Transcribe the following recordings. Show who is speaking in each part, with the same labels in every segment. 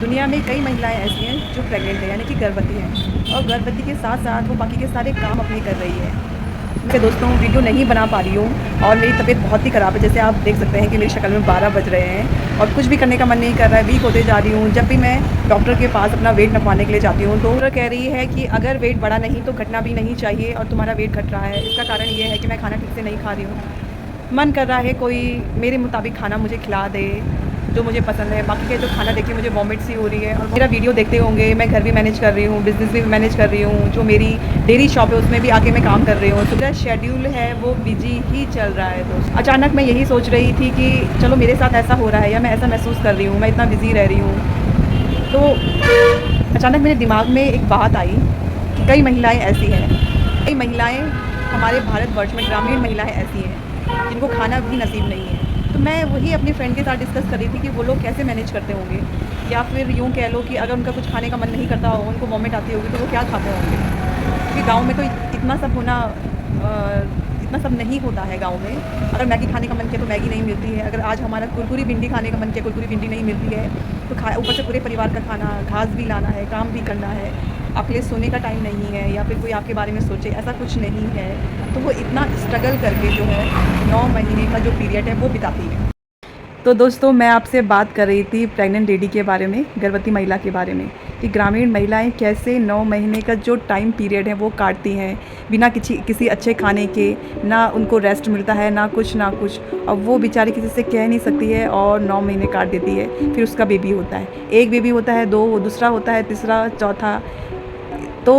Speaker 1: दुनिया में कई महिलाएं ऐसी हैं जो प्रेग्नेंट है यानी कि गर्भवती हैं और गर्भवती के साथ साथ वो बाकी के सारे काम अपने कर रही है। वैसे दोस्तों वीडियो नहीं बना पा रही हूँ और मेरी तबीयत बहुत ही ख़राब है। जैसे आप देख सकते हैं कि मेरी शक्ल में 12 बज रहे हैं और कुछ भी करने का मन नहीं कर रहा है, वीक होते जा रही हूँ। जब भी मैं डॉक्टर के पास अपना वेट नपवाने के लिए जाती हूँ तो डॉक्टर कह रही है कि अगर वेट बढ़ा नहीं तो घटना भी नहीं चाहिए और तुम्हारा वेट घट रहा है। इसका कारण ये है कि मैं खाना ठीक से नहीं खा रही हूँ। मन कर रहा है कोई मेरे मुताबिक खाना मुझे खिला दे जो मुझे पसंद है। बाकी के जो खाना देख के मुझे वॉमिट सी हो रही है। और मेरा वीडियो देखते होंगे, मैं घर भी मैनेज कर रही हूँ, बिज़नेस भी मैनेज कर रही हूँ। जो मेरी डेयरी शॉप है उसमें भी आके मैं काम कर रही हूँ। सुबह शेड्यूल है वो बिजी ही चल रहा है दोस्त। अचानक मैं यही सोच रही थी कि चलो मेरे साथ ऐसा हो रहा है या मैं ऐसा महसूस कर रही हूँ, मैं इतना बिज़ी रह रही हूँ। तो अचानक मेरे दिमाग में एक बात आई कि कई महिलाएँ ऐसी हैं, कई महिलाएँ हमारे भारतवर्ष में ग्रामीण महिलाएँ ऐसी हैं जिनको खाना भी नसीब नहीं है। तो मैं वही अपनी फ्रेंड के साथ डिस्कस कर रही थी कि वो लोग कैसे मैनेज करते होंगे, या फिर यूँ कह लो कि अगर उनका कुछ खाने का मन नहीं करता होगा, उनको वॉमिट आती होगी, तो वो क्या खाते होंगे। क्योंकि गाँव में तो इतना सब होना इतना सब नहीं होता है गाँव में। अगर मैगी खाने का मन किया तो मैगी नहीं मिलती है। अगर आज हमारा कुरकुरी भिंडी खाने का मन किया, कुरकुरी भिंडी नहीं मिलती है। तो ऊपर से पूरे परिवार का खाना, घास भी लाना है, काम भी करना है, आपके लिए सोने का टाइम नहीं है या फिर कोई आपके बारे में सोचे, ऐसा कुछ नहीं है। तो वो इतना स्ट्रगल करके जो है 9 महीने का जो पीरियड है वो बिताती है। तो दोस्तों मैं आपसे बात कर रही थी प्रेग्नेंट लेडी के बारे में, गर्भवती महिला के बारे में, कि ग्रामीण महिलाएं कैसे 9 महीने का जो टाइम पीरियड है वो काटती हैं बिना किसी अच्छे खाने के। ना उनको रेस्ट मिलता है, ना कुछ और वो बेचारी किसी से कह नहीं सकती है और 9 महीने काट देती है। फिर उसका बेबी होता है, एक बेबी होता है, दो, दूसरा होता है, तीसरा, चौथा। तो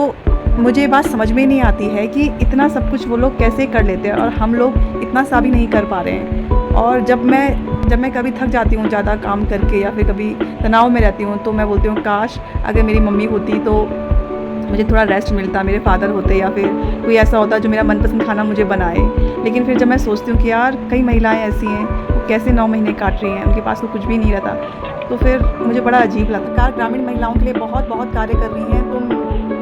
Speaker 1: मुझे ये बात समझ में नहीं आती है कि इतना सब कुछ वो लोग कैसे कर लेते हैं और हम लोग इतना सा भी नहीं कर पा रहे हैं। और जब मैं कभी थक जाती हूँ ज़्यादा काम करके या फिर कभी तनाव में रहती हूँ तो मैं बोलती हूँ काश अगर मेरी मम्मी होती तो मुझे थोड़ा रेस्ट मिलता, मेरे फादर होते या फिर कोई ऐसा होता जो मेरा मनपसंद खाना मुझे बनाए। लेकिन फिर जब मैं सोचती हूँ कि यार कई महिलाएं ऐसी हैं वो कैसे 9 महीने काट रही हैं, उनके पास तो कुछ भी नहीं रहता, तो फिर मुझे बड़ा अजीब लगता। सरकार ग्रामीण महिलाओं के लिए बहुत कार्य कर रही है, तो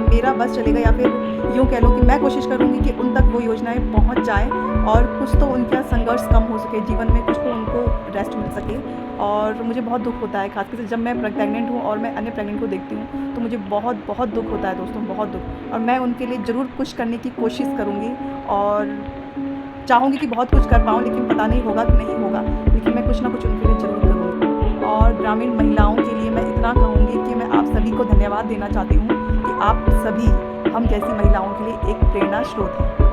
Speaker 1: मेरा बस चलेगा या फिर यूँ कह लो कि मैं कोशिश करूँगी कि उन तक वो योजनाएं पहुँच जाएँ और कुछ तो उनका संघर्ष कम हो सके जीवन में, कुछ तो उनको रेस्ट मिल सके। और मुझे बहुत दुख होता है, खासकर से जब मैं प्रेग्नेंट हूँ और मैं अन्य प्रेग्नेंट को देखती हूँ तो मुझे बहुत दुख होता है दोस्तों, बहुत दुख। और मैं उनके लिए ज़रूर कुछ करने की कोशिश करूँगी और चाहूँगी कि बहुत कुछ कर पाऊँ, लेकिन पता नहीं होगा कि नहीं होगा, लेकिन मैं कुछ ना कुछ उनके लिए ज़रूर करूँगी। और ग्रामीण महिलाओं के लिए मैं इतना कहूँगी कि मैं आप सभी को धन्यवाद देना चाहती हूँ कि आप सभी हम जैसी महिलाओं के लिए एक प्रेरणा स्रोत हैं।